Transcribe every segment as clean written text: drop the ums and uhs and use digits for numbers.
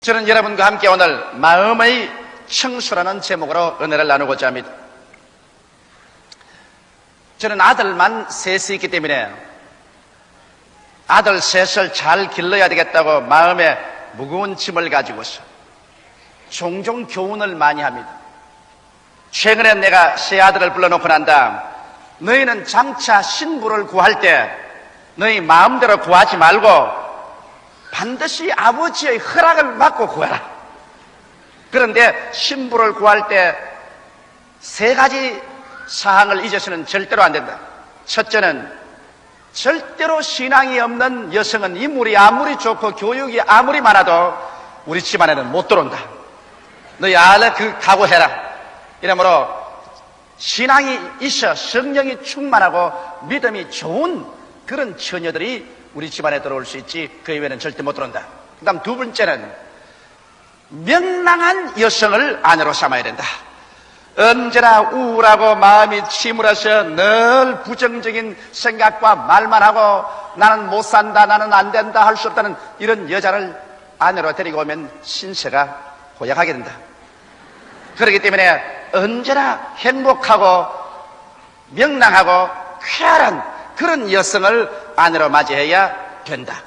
저는 여러분과 함께 오늘 마음의 청소라는 제목으로 은혜를 나누고자 합니다. 저는 아들만 셋이 있기 때문에 아들 셋을 잘 길러야 되겠다고 마음에 무거운 짐을 가지고서 종종 교훈을 많이 합니다. 최근에 내가 세 아들을 불러놓고 난 다음, 너희는 장차 신부를 구할 때 너희 마음대로 구하지 말고 반드시 아버지의 허락을 받고 구해라. 그런데 신부를 구할 때 세 가지 사항을 잊어서는 절대로 안 된다. 첫째는 절대로 신앙이 없는 여성은 인물이 아무리 좋고 교육이 아무리 많아도 우리 집안에는 못 들어온다. 너희 알아? 그 각오해라. 이러므로 신앙이 있어 성령이 충만하고 믿음이 좋은 그런 처녀들이 우리 집안에 들어올 수 있지, 그 이외에는 절대 못 들어온다. 그 다음 두 번째는 명랑한 여성을 아내로 삼아야 된다. 언제나 우울하고 마음이 침울해서 늘 부정적인 생각과 말만 하고 나는 못 산다, 나는 안 된다, 할 수 없다는 이런 여자를 아내로 데리고 오면 신세가 고약하게 된다. 그렇기 때문에 언제나 행복하고 명랑하고 쾌활한 그런 여성을 아내로 맞이해야 된다.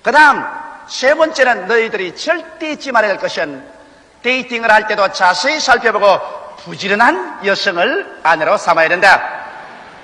그 다음 세 번째는 너희들이 절대 잊지 말아야 할 것은 데이팅을 할 때도 자세히 살펴보고 부지런한 여성을 아내로 삼아야 된다.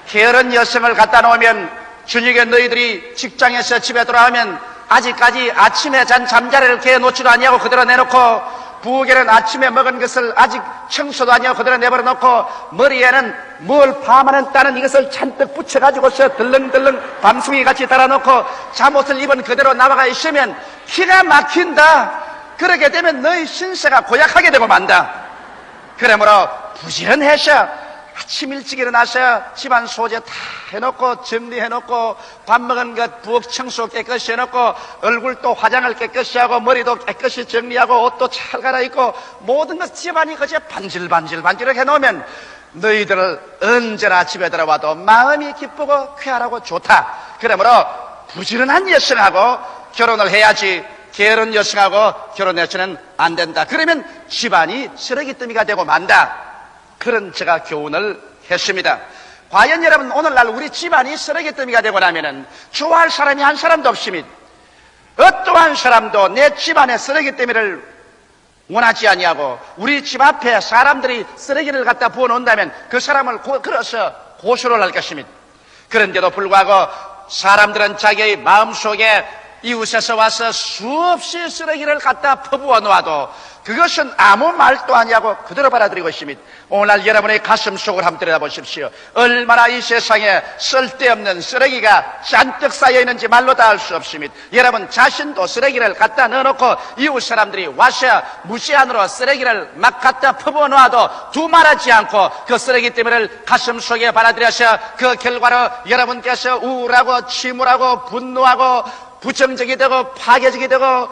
게으른 여성을 갖다 놓으면 저녁에 너희들이 직장에서 집에 돌아오면 아직까지 아침에 잔 잠자리를 개어 놓지도 아니하고 그대로 내놓고, 부엌에는 아침에 먹은 것을 아직 청소도 아니하고 그대로 내버려 놓고, 머리에는 뭘 밤하는 따는 이것을 잔뜩 붙여가지고서 들렁들렁 밤송이 같이 달아놓고 잠옷을 입은 그대로 나와가 있으면 기가 막힌다. 그렇게 되면 너희 신세가 고약하게 되고 만다. 그러므로 부지런해서 아침 일찍 일어나서 집안 소재 다 해놓고 정리해놓고 밥 먹은 것 부엌 청소 깨끗이 해놓고 얼굴도 화장을 깨끗이 하고 머리도 깨끗이 정리하고 옷도 잘 갈아입고 모든 것 집안이 그저 반질반질반질하게 해놓으면 너희들을 언제나 집에 들어와도 마음이 기쁘고 쾌활하고 좋다. 그러므로 부지런한 여성하고 결혼을 해야지 게으른 여성하고 결혼해서는 안 된다. 그러면 집안이 쓰레기더미가 되고 만다. 그런 제가 교훈을 했습니다. 과연 여러분, 오늘날 우리 집안이 쓰레기더미가 되고 나면은 좋아할 사람이 한 사람도 없습니다. 어떠한 사람도 내 집안에 쓰레기더미를 원하지 아니하고 우리 집 앞에 사람들이 쓰레기를 갖다 부어놓는다면 그 사람을 걸어서 고소를 할 것입니다. 그런데도 불구하고 사람들은 자기의 마음속에 이웃에서 와서 수없이 쓰레기를 갖다 퍼부어 놓아도 그것은 아무 말도 아니하고 그대로 받아들이고 있습니다. 오늘날 여러분의 가슴 속을 한번 들여다보십시오. 얼마나 이 세상에 쓸데없는 쓰레기가 잔뜩 쌓여있는지 말로 다 알 수 없습니다. 여러분 자신도 쓰레기를 갖다 넣어놓고 이웃 사람들이 와서 무시한으로 쓰레기를 막 갖다 퍼부어 놓아도 두말하지 않고 그 쓰레기 때문에 가슴 속에 받아들여서 그 결과로 여러분께서 우울하고 침울하고 분노하고 부정적이 되고 파괴적이 되고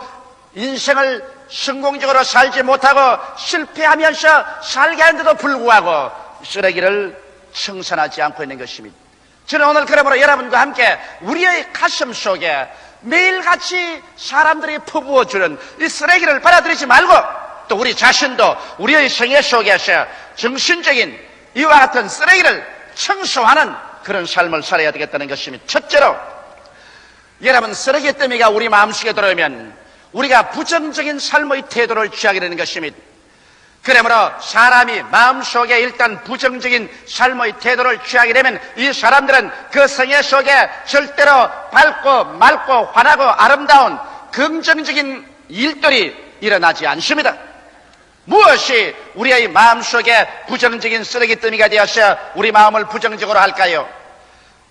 인생을 성공적으로 살지 못하고 실패하면서 살게 하는데도 불구하고 쓰레기를 청산하지 않고 있는 것입니다. 저는 오늘 그러므로 여러분과 함께 우리의 가슴 속에 매일같이 사람들이 퍼부어주는 이 쓰레기를 받아들이지 말고 또 우리 자신도 우리의 생애 속에서 정신적인 이와 같은 쓰레기를 청소하는 그런 삶을 살아야 되겠다는 것입니다. 첫째로 여러분, 쓰레기더미가 우리 마음속에 들어오면 우리가 부정적인 삶의 태도를 취하게 되는 것입니다. 그러므로 사람이 마음속에 일단 부정적인 삶의 태도를 취하게 되면 이 사람들은 그 생애 속에 절대로 밝고 맑고 환하고 아름다운 긍정적인 일들이 일어나지 않습니다. 무엇이 우리의 마음속에 부정적인 쓰레기더미가 되어서 우리 마음을 부정적으로 할까요?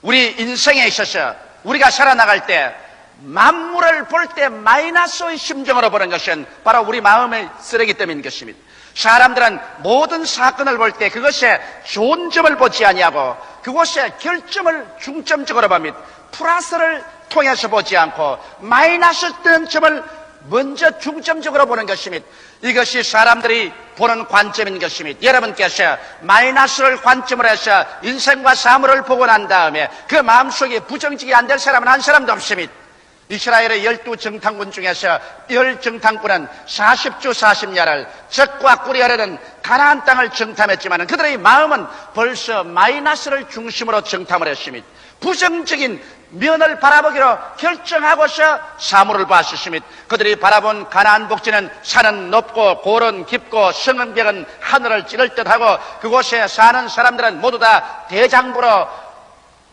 우리 인생에 있어서 우리가 살아나갈 때 만물을 볼 때 마이너스의 심정으로 보는 것은 바로 우리 마음의 쓰레기더미인 것입니다. 사람들은 모든 사건을 볼 때 그것에 좋은 점을 보지 아니하고 그것에 결점을 중점적으로 봅니다. 플러스를 통해서 보지 않고 마이너스 되는 점을 먼저 중점적으로 보는 것입니다. 이것이 사람들이 보는 관점인 것입니다. 여러분께서 마이너스를 관점으로 해서 인생과 사물을 보고 난 다음에 그 마음속에 부정적이 안 될 사람은 한 사람도 없습니다. 이스라엘의 12정탐군 중에서 10정탐군은 40주 40야를 적과 꿀이하려는 가나안 땅을 정탐했지만 그들의 마음은 벌써 마이너스를 중심으로 정탐을 했습니다. 부정적인 면을 바라보기로 결정하고서 사물을 봤습니다. 그들이 바라본 가나안 복지는 산은 높고 골은 깊고 성읍벽은 하늘을 찌를 듯하고 그곳에 사는 사람들은 모두 다 대장부로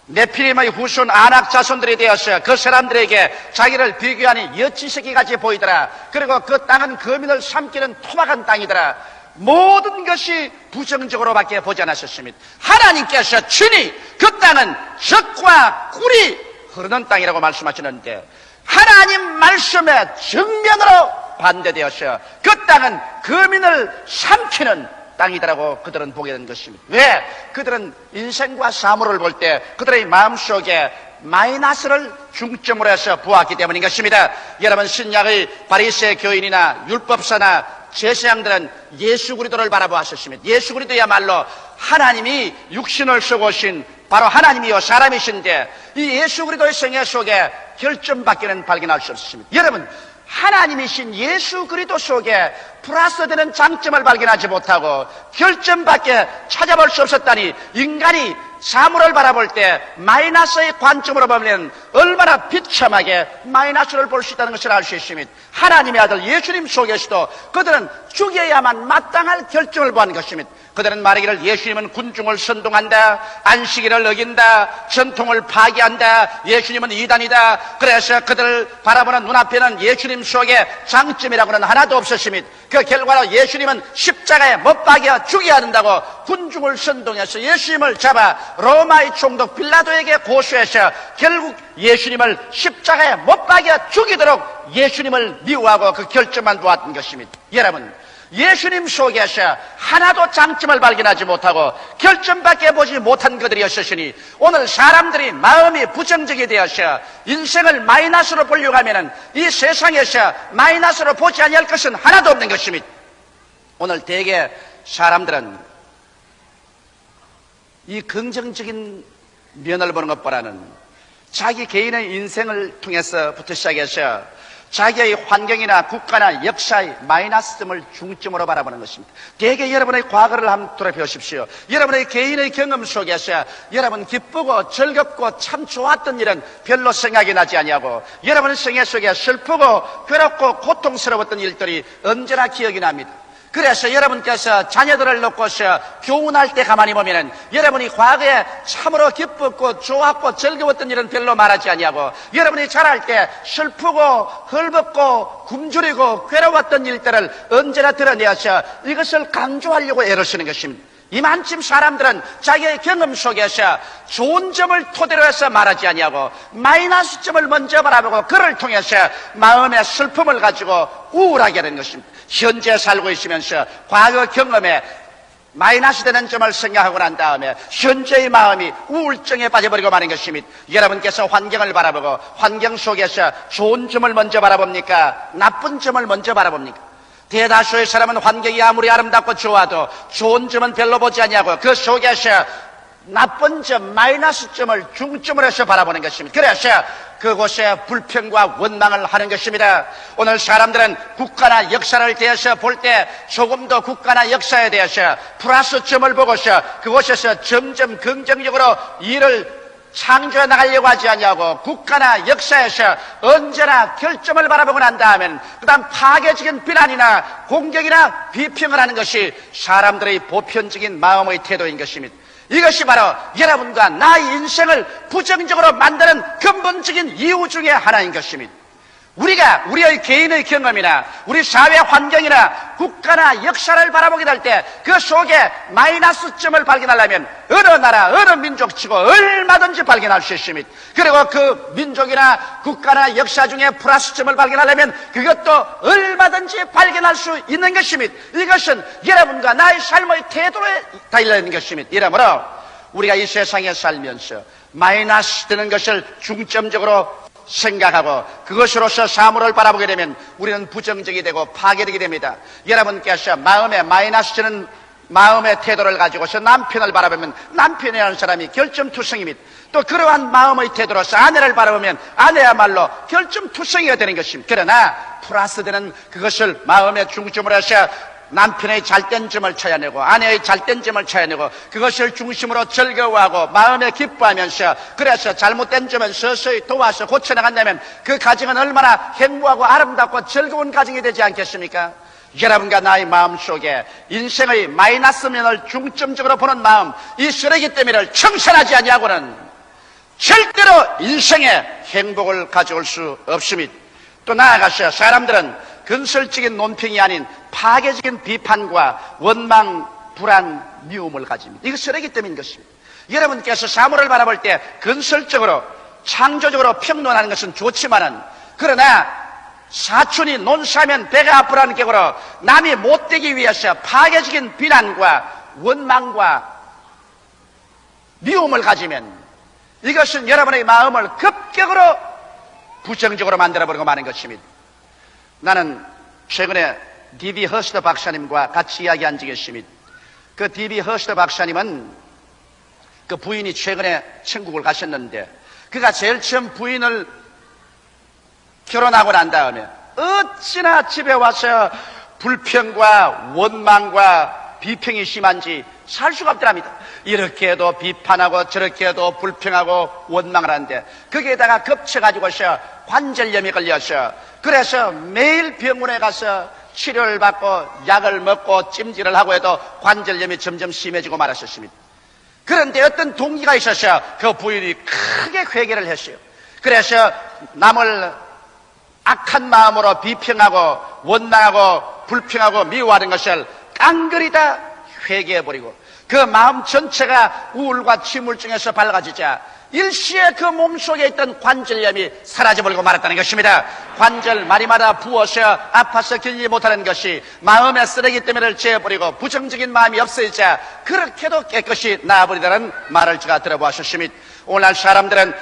네피림의 후손 아낙 자손들이 되어서 그 사람들에게 자기를 비교하니 여치새끼같이 보이더라. 그리고 그 땅은 거민을 삼키는 토막한 땅이더라. 모든 것이 부정적으로밖에 보지 않았습니다. 하나님께서 친히 그 땅은 적과 꿀이 흐르는 땅이라고 말씀하시는데 하나님 말씀의 정면으로 반대되어서 그 땅은 거민을 삼키는 땅이다라고 그들은 보게 된 것입니다. 왜? 그들은 인생과 사물을 볼 때 그들의 마음속에 마이너스를 중점으로 해서 보았기 때문인 것입니다. 여러분, 신약의 바리새 교인이나 율법사나 제사장들은 예수 그리스도를 바라보았습니다. 예수 그리스도야말로 하나님이 육신을 쓰고 오신 바로 하나님이요 사람이신데 이 예수 그리스도의 생애 속에 결점밖에는 발견할 수 없습니다. 여러분, 하나님이신 예수 그리스도 속에 플러스되는 장점을 발견하지 못하고 결점밖에 찾아볼 수 없었다니 인간이 사물을 바라볼 때 마이너스의 관점으로 보면 얼마나 비참하게 마이너스를 볼 수 있다는 것을 알 수 있습니다. 하나님의 아들 예수님 속에서도 그들은 죽여야만 마땅할 결정을 보한 것입니다. 그들은 말하기를 예수님은 군중을 선동한다, 안식일을 어긴다, 전통을 파괴한다, 예수님은 이단이다. 그래서 그들을 바라보는 눈앞에는 예수님 속에 장점이라고는 하나도 없었습니다. 그 결과로 예수님은 십자가에 못 박여 죽여야 한다고 군중을 선동해서 예수님을 잡아 로마의 총독 빌라도에게 고소해서 결국 예수님을 십자가에 못 박여 죽이도록 예수님을 미워하고 그 결점만 보았던 것입니다. 여러분, 예수님 속에서 하나도 장점을 발견하지 못하고 결점밖에 보지 못한 그들이었으니 오늘 사람들이 마음이 부정적이 되어서 인생을 마이너스로 보려고 하면 이 세상에서 마이너스로 보지 아니할 것은 하나도 없는 것입니다. 오늘 대개 사람들은 이 긍정적인 면을 보는 것보다는 자기 개인의 인생을 통해서부터 시작해서 자기의 환경이나 국가나 역사의 마이너스점을 중점으로 바라보는 것입니다. 대개 여러분의 과거를 한번 돌아보십시오. 여러분의 개인의 경험 속에서 여러분 기쁘고 즐겁고 참 좋았던 일은 별로 생각이 나지 아니하고 여러분의 생애 속에 슬프고 괴롭고 고통스러웠던 일들이 언제나 기억이 납니다. 그래서 여러분께서 자녀들을 놓고서 교훈할 때 가만히 보면은 여러분이 과거에 참으로 기뻤고 좋았고 즐거웠던 일은 별로 말하지 아니하고 여러분이 자랄 때 슬프고 헐벗고 굶주리고 괴로웠던 일들을 언제나 드러내어서 이것을 강조하려고 애를 쓰는 것입니다. 이만큼 사람들은 자기의 경험 속에서 좋은 점을 토대로 해서 말하지 아니하고 마이너스 점을 먼저 바라보고 그를 통해서 마음의 슬픔을 가지고 우울하게 되는 것입니다. 현재 살고 있으면서 과거 경험에 마이너스 되는 점을 생각하고 난 다음에 현재의 마음이 우울증에 빠져버리고 마는 것입니다. 여러분께서 환경을 바라보고 환경 속에서 좋은 점을 먼저 바라봅니까? 나쁜 점을 먼저 바라봅니까? 대다수의 사람은 환경이 아무리 아름답고 좋아도 좋은 점은 별로 보지 않냐고 그 속에서 나쁜 점, 마이너스 점을 중점으로 해서 바라보는 것입니다. 그래서 그곳에 불평과 원망을 하는 것입니다. 오늘 사람들은 국가나 역사를 대해서 볼 때 조금 더 국가나 역사에 대해서 플러스 점을 보고서 그곳에서 점점 긍정적으로 일을 창조해 나가려고 하지 않냐고 국가나 역사에서 언제나 결점을 바라보고 난 다음엔 그 다음 파괴적인 비난이나 공격이나 비평을 하는 것이 사람들의 보편적인 마음의 태도인 것입니다. 이것이 바로 여러분과 나의 인생을 부정적으로 만드는 근본적인 이유 중에 하나인 것입니다. 우리가 우리의 개인의 경험이나 우리 사회 환경이나 국가나 역사를 바라보게 될 때 그 속에 마이너스 점을 발견하려면 어느 나라, 어느 민족 치고 얼마든지 발견할 수 있습니다. 그리고 그 민족이나 국가나 역사 중에 플러스 점을 발견하려면 그것도 얼마든지 발견할 수 있는 것입니다. 이것은 여러분과 나의 삶의 태도에 달려있는 것입니다. 이러므로 우리가 이 세상에 살면서 마이너스 되는 것을 중점적으로 생각하고 그것으로서 사물을 바라보게 되면 우리는 부정적이 되고 파괴되게 됩니다. 여러분께서 마음에 마이너스 주는 마음의 태도를 가지고서 남편을 바라보면 남편이라는 사람이 결점투성입니다. 또 그러한 마음의 태도로서 아내를 바라보면 아내야말로 결점투성이가 되는 것입니다. 그러나 플러스되는 그것을 마음의 중심으로 해서 남편의 잘된 점을 찾아내고 아내의 잘된 점을 찾아내고 그것을 중심으로 즐거워하고 마음에 기뻐하면서 그래서 잘못된 점은 서서히 도와서 고쳐나간다면 그 가정은 얼마나 행복하고 아름답고 즐거운 가정이 되지 않겠습니까? 여러분과 나의 마음속에 인생의 마이너스 면을 중점적으로 보는 마음, 이 쓰레기 더미를 청산하지 아니하고는 절대로 인생에 행복을 가져올 수 없습니다. 또 나아가서 사람들은 건설적인 논평이 아닌 파괴적인 비판과 원망, 불안, 미움을 가집니다. 이거 쓰레기 때문인 것입니다. 여러분께서 사물을 바라볼 때 건설적으로 창조적으로 평론하는 것은 좋지만은 그러나 사촌이 논사하면 배가 아프라는 격으로 남이 못되기 위해서 파괴적인 비난과 원망과 미움을 가지면 이것은 여러분의 마음을 급격으로 부정적으로 만들어버리고 마는 것입니다. 나는 최근에 D.B. 허스터 박사님과 같이 이야기한 적이 있습니다. 그 D.B. 허스터 박사님은 그 부인이 최근에 천국을 가셨는데 그가 제일 처음 부인을 결혼하고 난 다음에 어찌나 집에 와서 불평과 원망과 비평이 심한지 살 수가 없더랍니다. 이렇게 해도 비판하고 저렇게 해도 불평하고 원망을 하는데 거기에다가 겹쳐가지고서 관절염이 걸려서 그래서 매일 병원에 가서 치료를 받고 약을 먹고 찜질을 하고 해도 관절염이 점점 심해지고 말았었습니다. 그런데 어떤 동기가 있어서 그 부인이 크게 회개를 했어요. 그래서 남을 악한 마음으로 비평하고 원망하고 불평하고 미워하는 것을 깡그리 다 회개해버리고 그 마음 전체가 우울과 침울증에서 밝아지자 일시에 그 몸속에 있던 관절염이 사라져버리고 말았다는 것입니다. 관절 마리마다 부어서 아파서 견디지 못하는 것이 마음의 쓰레기 때문에 재버리고 부정적인 마음이 없어지자 그렇게도 깨끗이 나아버리다는 말을 제가 들어보았습니다. 오늘날 사람들은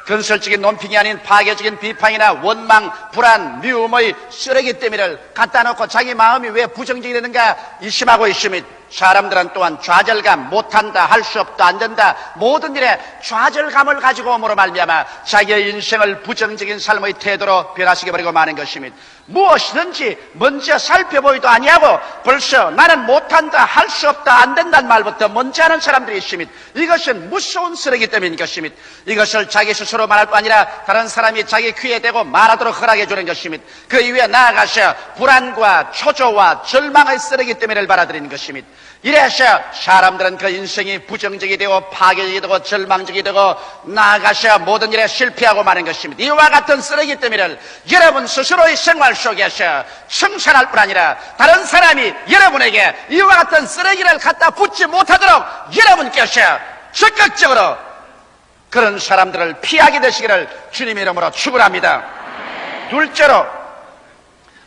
건설적인 논평이 아닌 파괴적인 비판이나 원망, 불안, 미움의 쓰레기 더미를 갖다 놓고 자기 마음이 왜 부정적이 되는가 의심하고 있습니다. 사람들은 또한 좌절감, 못한다, 할 수 없다, 안 된다, 모든 일에 좌절감을 가지고 오므로 말미암아 자기의 인생을 부정적인 삶의 태도로 변화시켜 버리고 마는 것입니다. 무엇이든지 먼저 살펴보기도 아니하고 벌써 나는 못한다, 할 수 없다, 안 된다는 말부터 먼저 하는 사람들이 있습니다. 이것은 무서운 쓰레기 때문인 것입니다. 이것을 자기 스스로 말할 뿐 아니라 다른 사람이 자기 귀에 대고 말하도록 허락해 주는 것입니다. 그 이후에 나아가서 불안과 초조와 절망의 쓰레기 때문을 받아들이는 것입니다. 이래서 사람들은 그 인생이 부정적이 되고 파괴적이 되고 절망적이 되고 나아가서 모든 일에 실패하고 마는 것입니다. 이와 같은 쓰레기 더미를 여러분 스스로의 생활 속에서 청산할 뿐 아니라 다른 사람이 여러분에게 이와 같은 쓰레기를 갖다 붙지 못하도록 여러분께서 적극적으로 그런 사람들을 피하게 되시기를 주님의 이름으로 축원합니다. 둘째로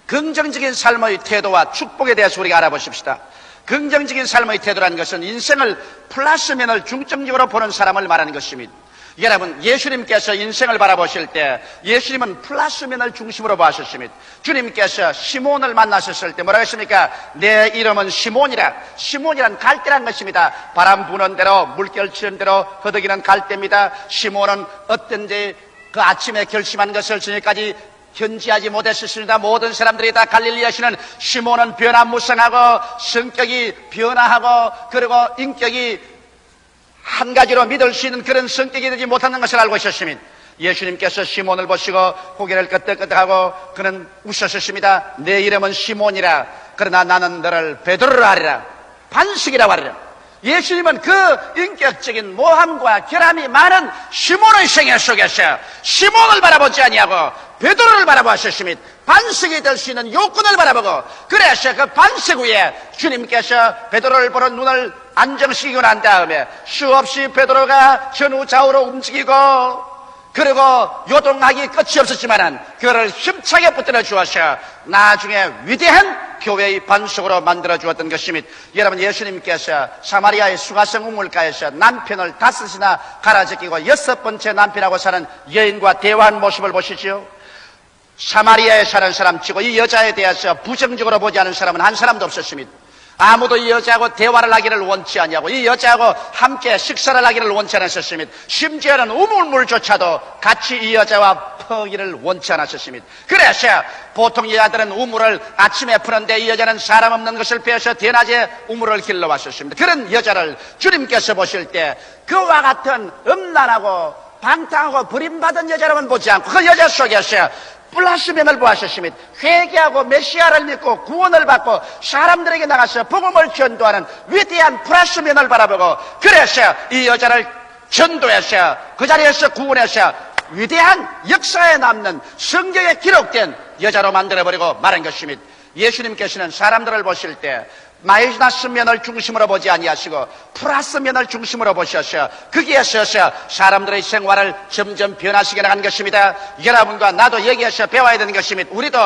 긍정적인 삶의 태도와 축복에 대해서 우리가 알아보십시다. 긍정적인 삶의 태도라는 것은 인생을 플러스면을 중점적으로 보는 사람을 말하는 것입니다. 여러분, 예수님께서 인생을 바라보실 때 예수님은 플러스면을 중심으로 보셨습니다. 주님께서 시몬을 만나셨을 때 뭐라고 했습니까? 내 이름은 시몬이라. 시몬이란 갈대란 것입니다. 바람 부는 대로 물결 치는 대로 허덕이는 갈대입니다. 시몬은 어떤지 그 아침에 결심한 것을 저녁까지 견지하지 못했습니다. 모든 사람들이 다 갈릴리하시는 시몬은 변화무쌍하고 성격이 변화하고 그리고 인격이 한 가지로 믿을 수 있는 그런 성격이 되지 못하는 것을 알고 있었습니다. 예수님께서 시몬을 보시고 고개를 끄덕끄덕하고 그는 웃으셨습니다. 내 이름은 시몬이라. 그러나 나는 너를 베드로라 하리라. 반석이라고 하리라. 예수님은 그 인격적인 모함과 결함이 많은 시몬의 생애 속에서 시몬을 바라보지 아니하고 베드로를 바라보셨습니다. 반석이 될 수 있는 요건을 바라보고 그래서 그 반석 위에 주님께서 베드로를 보는 눈을 안정시키고 난 다음에 수없이 베드로가 전후 좌우로 움직이고 그리고 요동하기 끝이 없었지만은 그를 힘차게 붙들어 주어서 나중에 위대한 교회의 반석으로 만들어 주었던 것입니다. 여러분, 예수님께서 사마리아의 수가성 우물가에서 남편을 5이나 갈아제끼고 6번째 남편하고 사는 여인과 대화한 모습을 보시죠. 사마리아에 사는 사람 치고 이 여자에 대해서 부정적으로 보지 않은 사람은 한 사람도 없었습니다. 아무도 이 여자하고 대화를 하기를 원치 않냐고, 이 여자하고 함께 식사를 하기를 원치 않으셨습니다. 심지어는 우물물조차도 같이 이 여자와 퍼기를 원치 않으셨습니다. 그래서 보통 여자들은 우물을 아침에 푸는데 이 여자는 사람 없는 것을 빼서 대낮에 우물을 길러 왔었습니다. 그런 여자를 주님께서 보실 때 그와 같은 음란하고 방탕하고 버림받은 여자라고는 보지 않고 그 여자 속에서 플러스면을 보았습니다. 회개하고 메시아를 믿고 구원을 받고 사람들에게 나가서 복음을 전도하는 위대한 플러스면을 바라보고, 그래서 이 여자를 전도해서 그 자리에서 구원해서 위대한 역사에 남는 성경에 기록된 여자로 만들어버리고 말한 것입니다. 예수님께서는 사람들을 보실 때 마이너스 면을 중심으로 보지 아니하시고 플러스 면을 중심으로 보셔서 거기에 서서 사람들의 생활을 점점 변화시켜 나간 것입니다. 여러분과 나도 여기에서 배워야 되는 것입니다. 우리도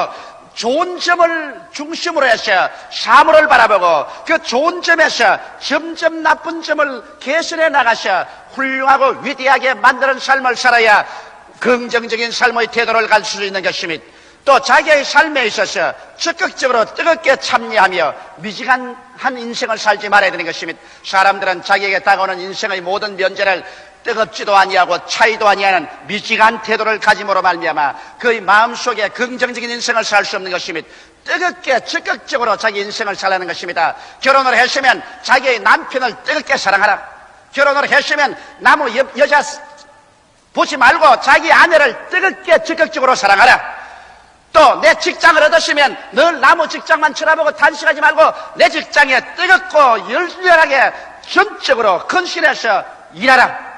좋은 점을 중심으로 해서 사물을 바라보고 그 좋은 점에서 점점 나쁜 점을 개선해 나가서 훌륭하고 위대하게 만드는 삶을 살아야 긍정적인 삶의 태도를 갈 수 있는 것입니다. 또 자기의 삶에 있어서 적극적으로 뜨겁게 참여하며 미지근한 인생을 살지 말아야 되는 것입니다. 사람들은 자기에게 다가오는 인생의 모든 면제를 뜨겁지도 아니하고 차이도 아니하는 미지근한 태도를 가짐으로 말미암아 그의 마음속에 긍정적인 인생을 살 수 없는 것입니다. 뜨겁게 적극적으로 자기 인생을 살라는 것입니다. 결혼을 했으면 자기의 남편을 뜨겁게 사랑하라. 결혼을 했으면 남의 여자 보지 말고 자기 아내를 뜨겁게 적극적으로 사랑하라. 또 내 직장을 얻었으면 늘 남의 직장만 쳐다보고 단식하지 말고 내 직장에 뜨겁고 열렬하게 전적으로 헌신해서 일하라.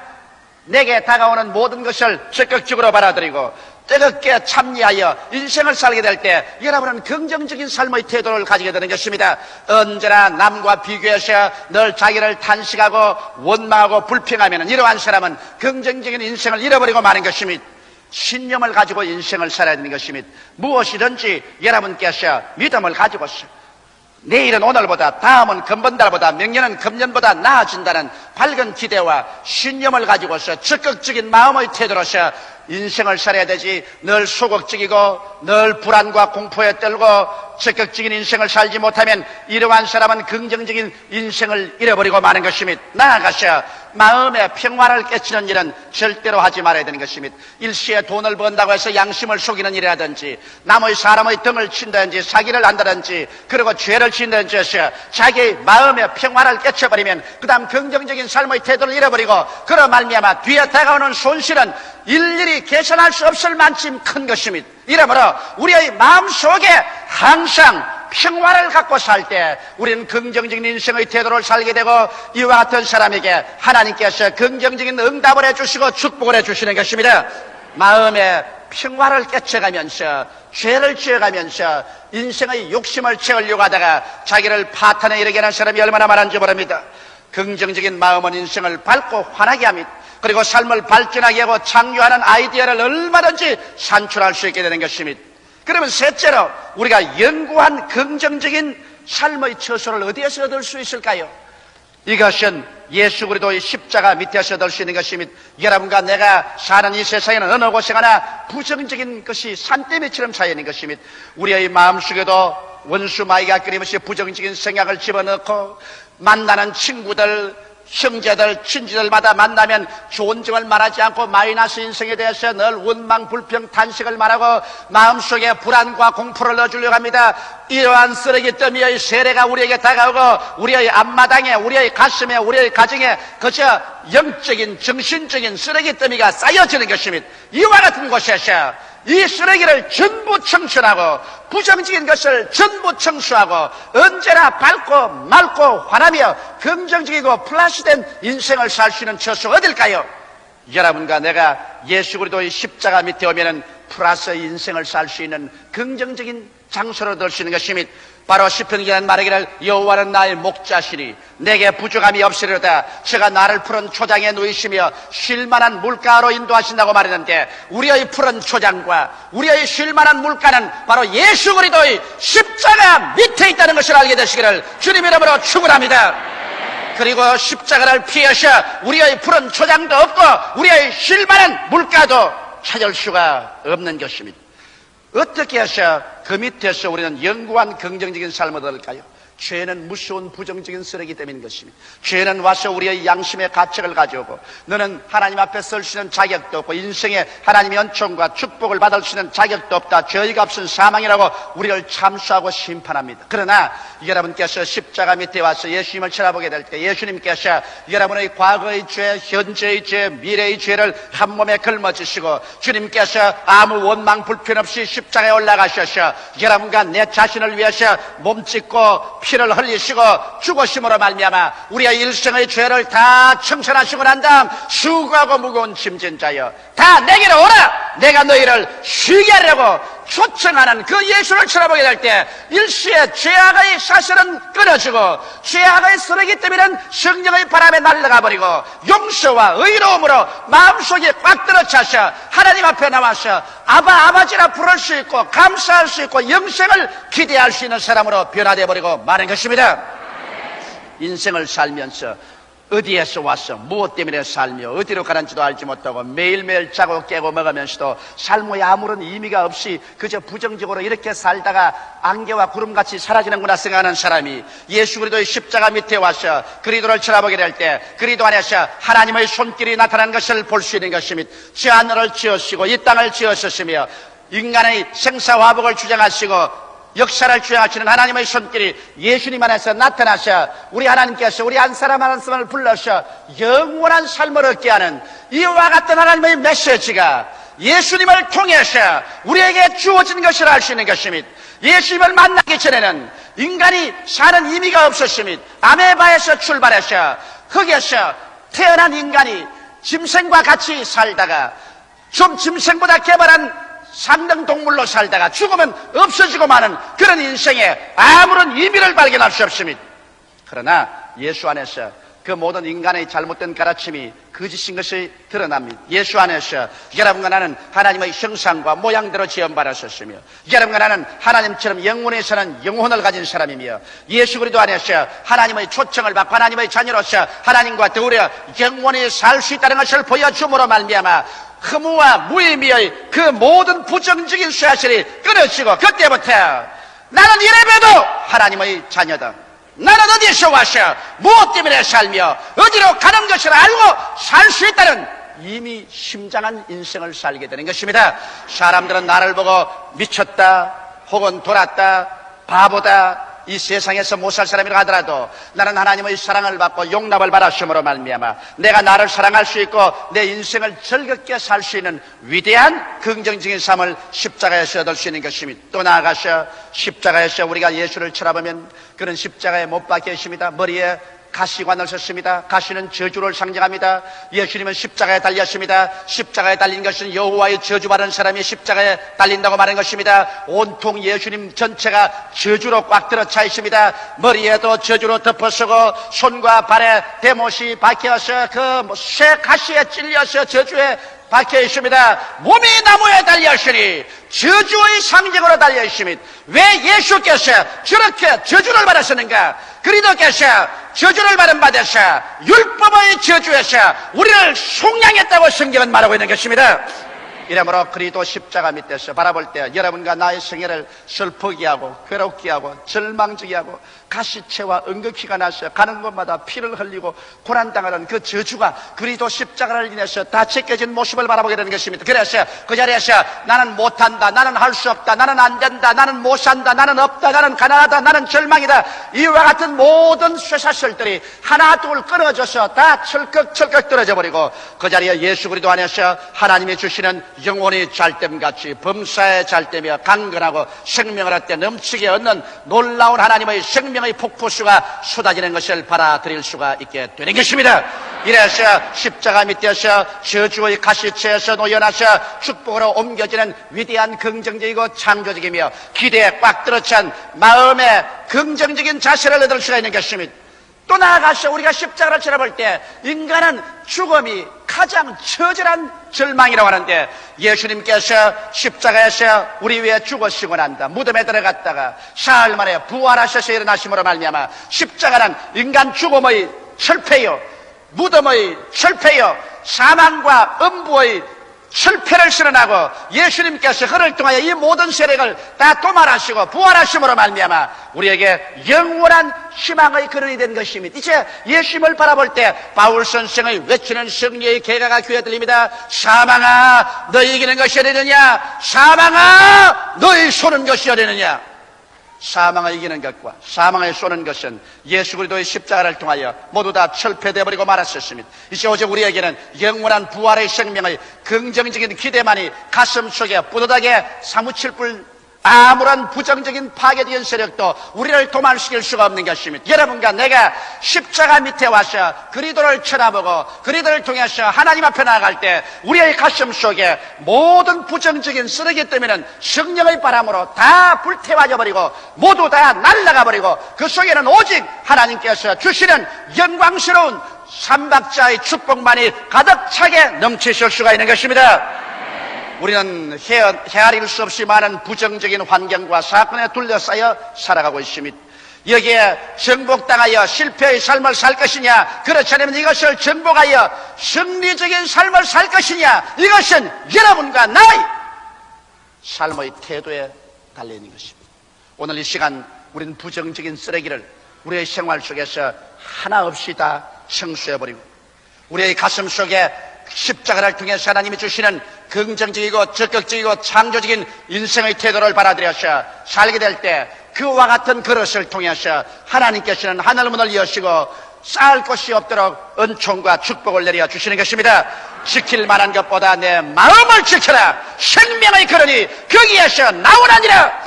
내게 다가오는 모든 것을 적극적으로 받아들이고 뜨겁게 참여하여 인생을 살게 될 때 여러분은 긍정적인 삶의 태도를 가지게 되는 것입니다. 언제나 남과 비교해서 늘 자기를 탄식하고 원망하고 불평하면 이러한 사람은 긍정적인 인생을 잃어버리고 마는 것입니다. 신념을 가지고 인생을 살아야 되는 것입니다. 무엇이든지 여러분께서 믿음을 가지고서 내일은 오늘보다, 다음은 금번달보다, 명년은 금년보다 나아진다는 밝은 기대와 신념을 가지고서 적극적인 마음의 태도로서 인생을 살아야 되지, 늘 소극적이고 늘 불안과 공포에 떨고 적극적인 인생을 살지 못하면 이러한 사람은 긍정적인 인생을 잃어버리고 마는 것입니다. 나아가서 마음의 평화를 깨치는 일은 절대로 하지 말아야 되는 것입니다. 일시에 돈을 번다고 해서 양심을 속이는 일이라든지 남의 사람의 등을 친다든지 사기를 한다든지 그리고 죄를 짓는다든지 해서 자기의 마음의 평화를 깨쳐버리면 그 다음 긍정적인 삶의 태도를 잃어버리고 그러 말미암아 뒤에 다가오는 손실은 일일이 계산할 수 없을 만큼 큰 것입니다. 이러므로 우리의 마음속에 항상 평화를 갖고 살 때 우리는 긍정적인 인생의 태도를 살게 되고 이와 같은 사람에게 하나님께서 긍정적인 응답을 해주시고 축복을 해주시는 것입니다. 마음에 평화를 깨쳐가면서 죄를 지어가면서 인생의 욕심을 채우려고 하다가 자기를 파탄에 이르게 하는 사람이 얼마나 많은지 모릅니다. 긍정적인 마음은 인생을 밝고 환하게 합니다. 그리고 삶을 발전하게 하고 창조하는 아이디어를 얼마든지 산출할 수 있게 되는 것입니다. 그러면 셋째로 우리가 연구한 긍정적인 삶의 처소를 어디에서 얻을 수 있을까요? 이것은 예수 그리스도의 십자가 밑에서 얻을 수 있는 것입니다. 여러분과 내가 사는 이 세상에는 어느 곳에 가나 부정적인 것이 산더미처럼 쌓여 있는 것입니다. 우리의 마음속에도 원수 마귀가 끊임없이 부정적인 생각을 집어넣고 만나는 친구들, 형제들, 친지들마다 만나면 좋은 점을 말하지 않고 마이너스 인생에 대해서 늘 원망, 불평, 탄식을 말하고 마음속에 불안과 공포를 넣어주려고 합니다. 이러한 쓰레기 더미의 세례가 우리에게 다가오고 우리의 앞마당에, 우리의 가슴에, 우리의 가정에 그저 영적인, 정신적인 쓰레기 더미가 쌓여지는 것입니다. 이와 같은 곳에서 이 쓰레기를 전부 청춘하고 부정적인 것을 전부 청소하고 언제나 밝고 맑고 환하며 긍정적이고 플러스된 인생을 살 수 있는 처소가 어딜까요? 여러분과 내가 예수 그리스도의 십자가 밑에 오면은 플러스의 인생을 살 수 있는 긍정적인 장소로 될 수 있는 것입니다. 바로 시편기는 말하기를 여호와는 나의 목자시니 내게 부족함이 없으리로다. 저가 나를 푸른 초장에 누이시며 쉴만한 물가로 인도하신다고 말했는데 우리의 푸른 초장과 우리의 쉴만한 물가는 바로 예수 그리스도의 십자가 밑에 있다는 것을 알게 되시기를 주님 이름으로 축원합니다. 그리고 십자가를 피하셔 우리의 푸른 초장도 없고 우리의 쉴만한 물가도 찾을 수가 없는 것입니다. 어떻게 해서 그 밑에서 우리는 영구한 긍정적인 삶을 얻을까요? 죄는 무서운 부정적인 쓰레기 때문인 것입니다. 죄는 와서 우리의 양심의 가책을 가져오고 너는 하나님 앞에 설 수 있는 자격도 없고 인생에 하나님의 은총과 축복을 받을 수 있는 자격도 없다. 죄가 없은 사망이라고 우리를 참수하고 심판합니다. 그러나 여러분께서 십자가 밑에 와서 예수님을 쳐다보게 될 때 예수님께서 여러분의 과거의 죄, 현재의 죄, 미래의 죄를 한 몸에 걸머지시고 주님께서 아무 원망 불편 없이 십자가에 올라가셔서 여러분과 내 자신을 위해서 몸짓고 피를 흘리시고 죽으심으로 말미암아 우리의 일생의 죄를 다 청산하시고 난 다음 수고하고 무거운 짐진 자여 다 내게로 오라. 내가 너희를 쉬게 하려고 초청하는 그 예수를 쳐다보게 될 때 일시에 죄악의 사슬은 끊어지고 죄악의 쓰레기 때문에는 성령의 바람에 날아가 버리고 용서와 의로움으로 마음속에 꽉 들어차서 하나님 앞에 나와서 아버지라 부를 수 있고 감사할 수 있고 영생을 기대할 수 있는 사람으로 변화되어 버리고 마는 것입니다. 인생을 살면서 어디에서 왔어 무엇 때문에 살며 어디로 가는지도 알지 못하고 매일매일 자고 깨고 먹으면서도 삶의 아무런 의미가 없이 그저 부정적으로 이렇게 살다가 안개와 구름같이 사라지는구나 생각하는 사람이 예수 그리스도의 십자가 밑에 와서 그리스도를 쳐다보게 될 때 그리스도 안에서 하나님의 손길이 나타나는 것을 볼 수 있는 것입니다. 저 하늘을 지으시고 이 땅을 지으셨으며 인간의 생사화복을 주장하시고 역사를 주장하시는 하나님의 손길이 예수님 안에서 나타나셔 우리 하나님께서 우리 한 사람 한 사람을 불러서 영원한 삶을 얻게 하는 이와 같은 하나님의 메시지가 예수님을 통해서 우리에게 주어진 것을 알 수 있는 것입니다. 예수님을 만나기 전에는 인간이 사는 의미가 없었습니다. 아메바에서 출발해서 흙에서 태어난 인간이 짐승과 같이 살다가 좀 짐승보다 개발한 상등 동물로 살다가 죽으면 없어지고 마는 그런 인생에 아무런 의미를 발견할 수 없습니다. 그러나 예수 안에서 그 모든 인간의 잘못된 가르침이 거짓인 것이 드러납니다. 예수 안에서 여러분과 나는 하나님의 형상과 모양대로 지음받았었으며 여러분과 나는 하나님처럼 영원히 사는 영혼을 가진 사람이며 예수 그리스도 안에서 하나님의 초청을 받고 하나님의 자녀로서 하나님과 더불어 영원히 살 수 있다는 것을 보여줌으로 말미암아 허무와 무의미의 그 모든 부정적인 사실이 끊어지고 그때부터 나는 이래봬도 하나님의 자녀다. 나는 어디서 와서 무엇 때문에 살며 어디로 가는 것을 알고 살 수 있다는 이미 심장한 인생을 살게 되는 것입니다. 사람들은 나를 보고 미쳤다 혹은 돌았다 바보다 이 세상에서 못 살 사람이라 하더라도 나는 하나님의 사랑을 받고 용납을 받았음으로 말미암아 내가 나를 사랑할 수 있고 내 인생을 즐겁게 살 수 있는 위대한 긍정적인 삶을 십자가에서 얻을 수 있는 것입니다. 또 나아가서 십자가에서 우리가 예수를 쳐다보면 그는 십자가에 못 박혀 있습니다. 머리에 가시관을 썼습니다. 가시는 저주를 상징합니다. 예수님은 십자가에 달렸습니다. 십자가에 달린 것은 여호와의 저주받은 사람이 십자가에 달린다고 말하는 것입니다. 온통 예수님 전체가 저주로 꽉 들어차 있습니다. 머리에도 저주로 덮어쓰고 손과 발에 대못이 박혀서 그 쇠 가시에 찔려서 저주에 박혀 있습니다. 몸이 나무에 달려 있으니 저주의 상징으로 달려 있습니다. 왜 예수께서 저렇게 저주를 받았었는가? 그리스도께서 저주를 받은 바에서 율법의 저주에서 우리를 속량했다고 성경은 말하고 있는 것입니다. 이러므로 그리스도 십자가 밑에서 바라볼 때 여러분과 나의 생애를 슬프게 하고 괴롭게 하고 절망지게 하고 가시체와 응급기가 나서 가는 곳마다 피를 흘리고 고난당하는 그 저주가 그리스도 십자가를 인해서 다 제껴진 모습을 바라보게 되는 것입니다. 그래서 그 자리에서 나는 못한다, 나는 할 수 없다, 나는 안 된다, 나는 못 산다, 나는 없다, 나는 가난하다, 나는 절망이다, 이와 같은 모든 쇠사슬들이 하나 둘 끊어져서 다 철컥철컥 떨어져 버리고 그 자리에 예수 그리스도 안에서 하나님이 주시는 영혼이 잘됨같이 범사에 잘되며 강건하고 생명을 얻되 넘치게 얻는 놀라운 하나님의 생명의 폭포수가 쏟아지는 것을 받아들일 수가 있게 되는 것입니다. 이래서 십자가 밑에서 저주의 가시체에서 놓여나서 축복으로 옮겨지는 위대한 긍정적이고 창조적이며 기대에 꽉 들어찬 마음의 긍정적인 자세를 얻을 수가 있는 것입니다. 또 나아가서 우리가 십자가를 쳐다볼 때 인간은 죽음이 가장 처절한 절망이라고 하는데 예수님께서 십자가에서 우리 위해 죽으시고 난다 무덤에 들어갔다가 사흘 만에 부활하셔서 일어나심으로 말미암아 십자가는 인간 죽음의 철폐요 무덤의 철폐요 사망과 음부의 실패를 실현하고 예수님께서 그를 통하여 이 모든 세력을 다 도말하시고 부활하심으로 말미암아 우리에게 영원한 희망의 근원이 된 것입니다. 이제 예수님을 바라볼 때 바울 선생의 외치는 승리의 계가가 귀에 들립니다. 사망아 너희 이기는 것이 어디느냐, 사망아 너희 쏘는 것이 어디느냐. 사망을 이기는 것과 사망을 쏘는 것은 예수 그리스도의 십자가를 통하여 모두 다 철폐되어 버리고 말았었습니다. 이제 오직 우리에게는 영원한 부활의 생명의 긍정적인 기대만이 가슴속에 뿌듯하게 사무칠 뿐 아무런 부정적인 파괴적인 세력도 우리를 도망시킬 수가 없는 것입니다. 여러분과 내가 십자가 밑에 와서 그리스도를 쳐다보고 그리스도를 통해서 하나님 앞에 나아갈 때 우리의 가슴 속에 모든 부정적인 쓰레기 때문에는 성령의 바람으로 다 불태워져 버리고 모두 다 날아가 버리고 그 속에는 오직 하나님께서 주시는 영광스러운 삼박자의 축복만이 가득 차게 넘치실 수가 있는 것입니다. 우리는 헤아릴 수 없이 많은 부정적인 환경과 사건에 둘러싸여 살아가고 있습니다. 여기에 정복당하여 실패의 삶을 살 것이냐, 그렇지 않으면 이것을 정복하여 승리적인 삶을 살 것이냐, 이것은 여러분과 나의 삶의 태도에 달려있는 것입니다. 오늘 이 시간 우리는 부정적인 쓰레기를 우리의 생활 속에서 하나 없이 다 청소해버리고 우리의 가슴 속에 십자가를 통해서 하나님이 주시는 긍정적이고 적극적이고 창조적인 인생의 태도를 받아들여서 살게 될 때 그와 같은 그릇을 통해서 하나님께서는 하늘문을 여시고 쌓을 곳이 없도록 은총과 축복을 내려 주시는 것입니다. 지킬 만한 것보다 내 마음을 지켜라. 생명의 근원이 거기에서 나오나니라.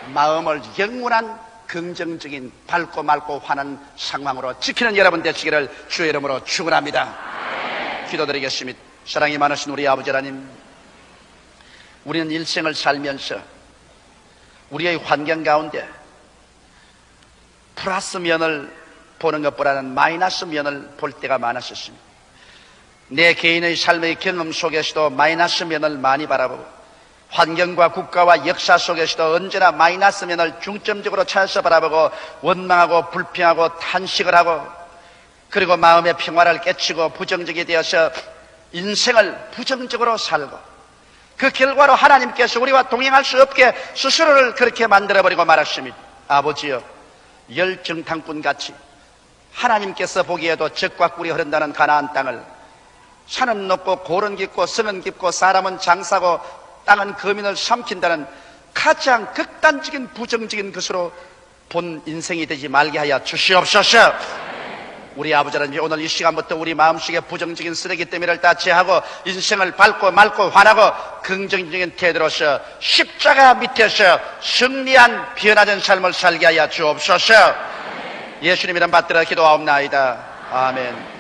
마음을 영원한 긍정적인 밝고 맑고 환한 상황으로 지키는 여러분 되시기를 주의 이름으로 축원합니다. 기도드리겠습니다. 사랑이 많으신 우리 아버지 하나님, 우리는 일생을 살면서 우리의 환경 가운데 플러스 면을 보는 것보다는 마이너스 면을 볼 때가 많았었습니다. 내 개인의 삶의 경험 속에서도 마이너스 면을 많이 바라보고 환경과 국가와 역사 속에서도 언제나 마이너스 면을 중점적으로 찾아서 바라보고 원망하고 불평하고 탄식을 하고 그리고 마음의 평화를 깨치고 부정적이 되어서 인생을 부정적으로 살고 그 결과로 하나님께서 우리와 동행할 수 없게 스스로를 그렇게 만들어버리고 말았습니다. 아버지여, 열정탐꾼같이 하나님께서 보기에도 적과 꿀이 흐른다는 가나안 땅을 산은 높고 고른 깊고 성은 깊고 사람은 장사고 땅은 거민을 삼킨다는 가장 극단적인 부정적인 것으로 본 인생이 되지 말게 하여 주시옵소서. 우리 아버지 하나님, 오늘 이 시간부터 우리 마음속에 부정적인 쓰레기 때문에를 다 제하고 인생을 밝고 맑고 환하고 긍정적인 태도로서 십자가 밑에서 승리한 변화된 삶을 살게 하여 주옵소서. 예수님 이름 받들어 기도하옵나이다. 아멘.